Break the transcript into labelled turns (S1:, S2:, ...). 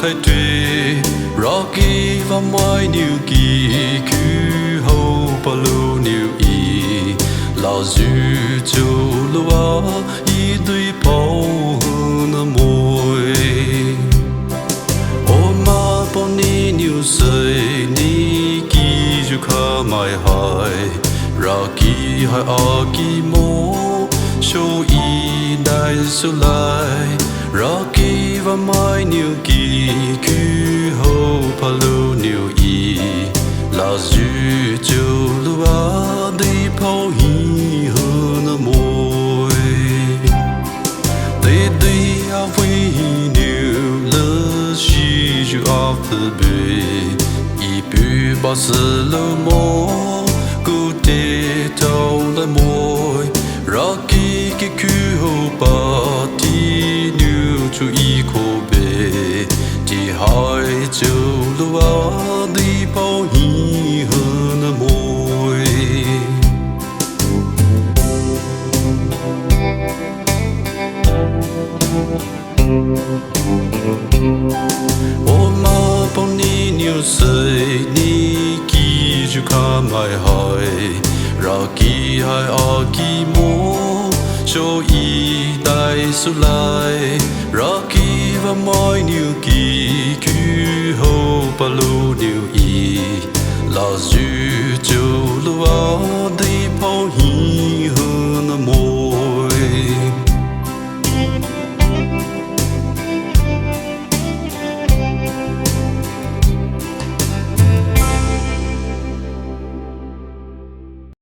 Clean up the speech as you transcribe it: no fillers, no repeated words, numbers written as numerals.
S1: khai tuệ Rocky và mai nhiều kỳ cứ hậu bà lưu nhiều ý là dư châu lúa ý Deiphao hơn môi ô ma bọn ní nhiều sợi ní kỳ dù khá mai hỏi Rocky hai ở kỳ mô show ý đại số lại Rocky và mai nhiều kỳ cứ hậu bà lưu nhiều ý là dư châu lúa Deiphao hi hơn môi để đi à vui nhiều lỡ chỉ dù after bê ý bê bao giờ lỡ mô cứ để tao lại môi Rocky cái cứ hậu bà thì nhiều chú ý cô bê thì hai châu lúa Deiphao hi hơn môi ô ma bọn ní nhiều sợi ní kỳ dù khá mai hỏi Rocky hai ở kỳ mô cho ý đại số lại Rocky và mai nhiều kỳ cứ hậu bà lưu nhiều ý là dư châu lúa Deiphao